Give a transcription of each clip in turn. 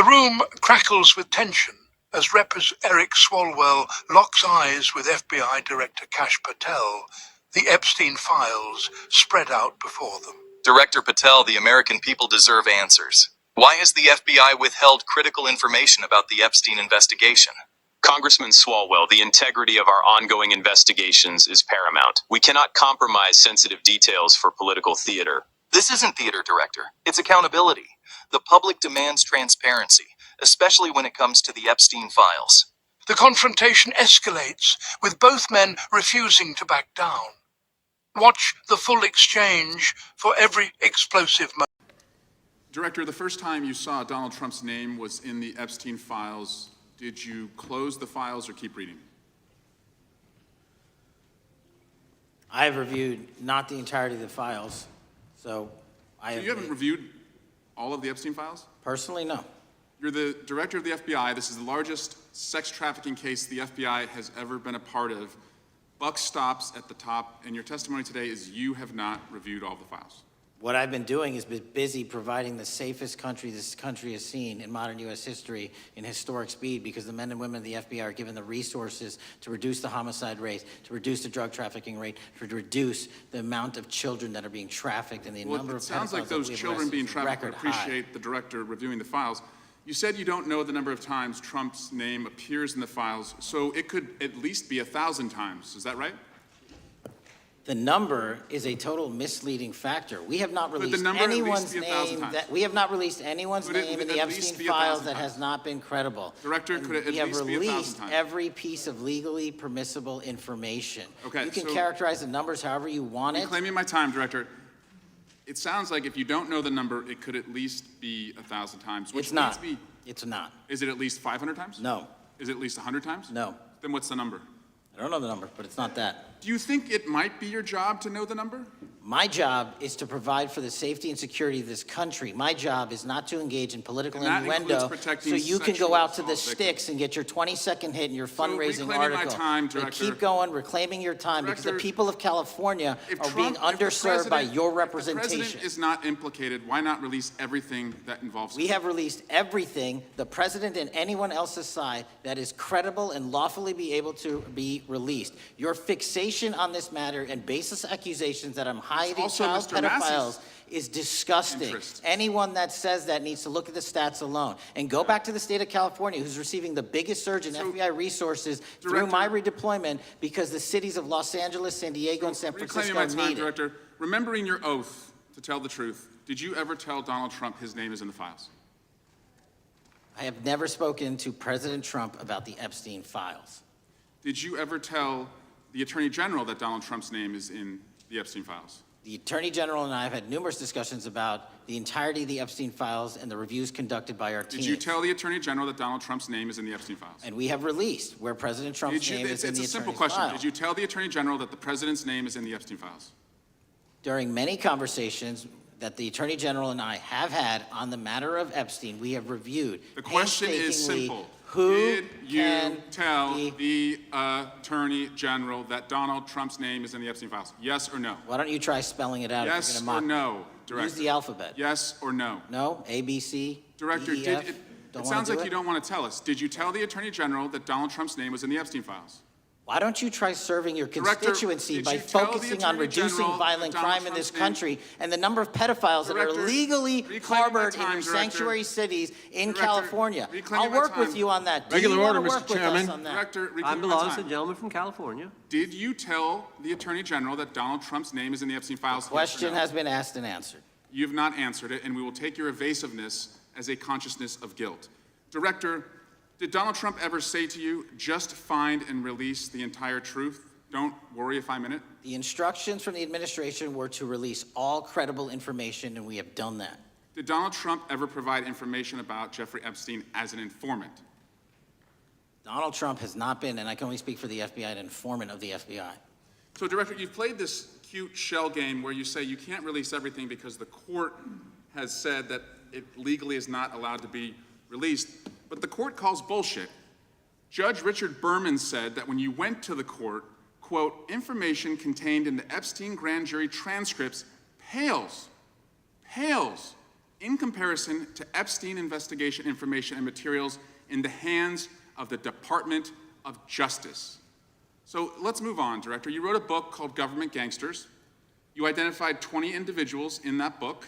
The room crackles with tension as Rep. Eric Swalwell locks eyes with FBI Director Kash Patel, the Epstein Files spread out before them. Director Patel, the American people deserve answers. Why has the FBI withheld critical information about the Epstein investigation? Congressman Swalwell, the integrity of our ongoing investigations is paramount. We cannot compromise sensitive details for political theater. This isn't theater, Director. It's accountability. The public demands transparency, especially when it comes to the Epstein Files. The confrontation escalates, with both men refusing to back down. Watch the full exchange for every explosive moment. Director, the first time you saw Donald Trump's name was in the Epstein Files. Did you close the files or keep reading? I have reviewed not the entirety of the files, so you haven't reviewed all of the Epstein Files? Personally, no. You're the director of the FBI. This is the largest sex trafficking case the FBI has ever been a part of. Buck stops at the top, and your testimony today is you have not reviewed all the files. What I've been doing is been busy providing the safest country this country has seen in modern U.S. history in historic speed, because the men and women of the FBI are given the resources to reduce the homicide rate, to reduce the drug trafficking rate, to reduce the amount of children that are being trafficked and the number of pedophiles. It sounds like those children being trafficked appreciate the director reviewing the files. You said you don't know the number of times Trump's name appears in the files, so it could at least be 1,000 times. Is that right? The number is a total misleading factor. We have not released anyone's name in the Epstein Files that has not been credible. Director, could it at least be 1,000 times? We have released every piece of legally permissible information. Okay, you can characterize the numbers however you want it. Reclaiming my time, Director. It sounds like if you don't know the number, it could at least be 1,000 times. It's not. It's not. Is it at least 500 times? No. Is it at least 100 times? No. Then what's the number? I don't know the number, but it's not that. Do you think it might be your job to know the number? My job is to provide for the safety and security of this country. My job is not to engage in political innuendo so you can go out to the sticks and get your 20-second hit in your fundraising article. Director, keep going, reclaiming your time, because the people of California are being underserved by your representation. If the president is not implicated, why not release everything that involves him? We have released everything, the president and anyone else's side, that is credible and lawfully be able to be released. Your fixation on this matter and baseless accusations that I'm hiding child pedophiles is disgusting. Anyone that says that needs to look at the stats alone and go back to the state of California, who's receiving the biggest surge in FBI resources through my redeployment, because the cities of Los Angeles, San Diego, and San Francisco need it. Director, remembering your oath to tell the truth, did you ever tell Donald Trump his name is in the files? I have never spoken to President Trump about the Epstein Files. Did you ever tell the Attorney General that Donald Trump's name is in the Epstein Files? The Attorney General and I have had numerous discussions about the entirety of the Epstein Files and the reviews conducted by our team. Did you tell the Attorney General that Donald Trump's name is in the Epstein Files? And we have released where President Trump's name is in the Attorney's Files. It's a simple question. Did you tell the Attorney General that the President's name is in the Epstein Files? During many conversations that the Attorney General and I have had on the matter of Epstein, we have reviewed. The question is simple. Who did you tell the Attorney General that Donald Trump's name is in the Epstein Files? Yes or no? Why don't you try spelling it out? Yes or no, Director? Use the alphabet. Yes or no? No, A, B, C, Director, D, E, F. It sounds like you don't want to tell us. Did you tell the Attorney General that Donald Trump's name was in the Epstein Files? Why don't you try serving your constituency by focusing on reducing violent crime in this country and the number of pedophiles that are legally harbored in your sanctuary cities in California? I'll work with you on that. Regular order, Mr. Chairman. I belong to the gentleman from California. Did you tell the Attorney General that Donald Trump's name is in the Epstein Files? The question has been asked and answered. You have not answered it, and we will take your evasiveness as a consciousness of guilt. Director, did Donald Trump ever say to you, just find and release the entire truth? Don't worry if I'm in it? The instructions from the administration were to release all credible information, and we have done that. Did Donald Trump ever provide information about Jeffrey Epstein as an informant? Donald Trump has not been, and I can only speak for the FBI, an informant of the FBI. So, Director, you've played this cute shell game where you say you can't release everything because the court has said that it legally is not allowed to be released. But the court calls bullshit. Judge Richard Berman said that when you went to the court, quote, information contained in the Epstein grand jury transcripts pales in comparison to Epstein investigation information and materials in the hands of the Department of Justice. So let's move on, Director. You wrote a book called Government Gangsters. You identified 20 individuals in that book.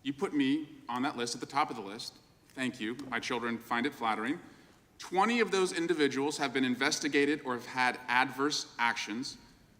You put me on that list, at the top of the list. Thank you. My children find it flattering. 20 of those individuals have been investigated or have had adverse actions.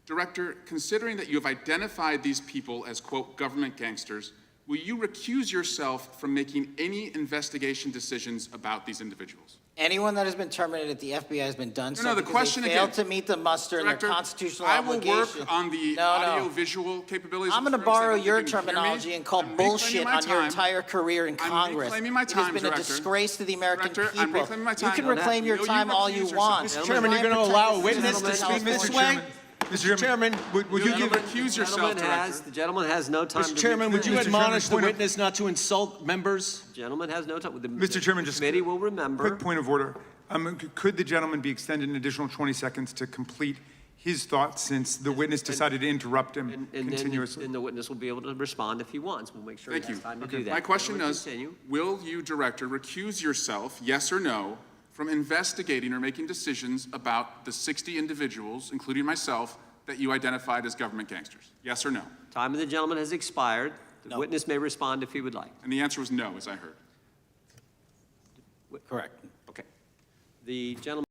Director, considering that you have identified these people as, quote, government gangsters, will you recuse yourself from making any investigation decisions about these individuals? Anyone that has been terminated at the FBI has been done so the because question they failed again, to meet the muster in their Director, constitutional I will obligation. work on the No. audio-visual capabilities. I'm going to of borrow insurance. I your don't think you can hear terminology me. and call I'm reclaiming bullshit my on your time. entire career in I'm Congress. reclaiming my It has time, been a Director. disgrace to the American Director, I'm people. reclaiming my You time. can No, reclaim your you time all recuse you yourself. want. Mr. Chairman, you're going to allow a witness to speak this way? Mr. Chairman, would you give... Recuse yourself, Director. The gentleman has no time to... Mr. Chairman, would you Mr. admonish the Chairman, witness not to insult members? The gentleman has no time. Mr. Chairman, The just committee will remember... quick point of order. Could the gentleman be extended an additional 20 seconds to complete his thoughts since the witness decided to interrupt him continuously? And the witness will be able to respond if he wants. We'll make sure he Thank has you. time to do that. My question Now we is, continue. will you, Director, recuse yourself, yes or no, from investigating or making decisions about the 60 individuals, including myself, that you identified as government gangsters? Yes or no? Time of the gentleman has expired. The witness may respond if he would like. And the answer was no, as I heard. Correct. Okay. The gentleman...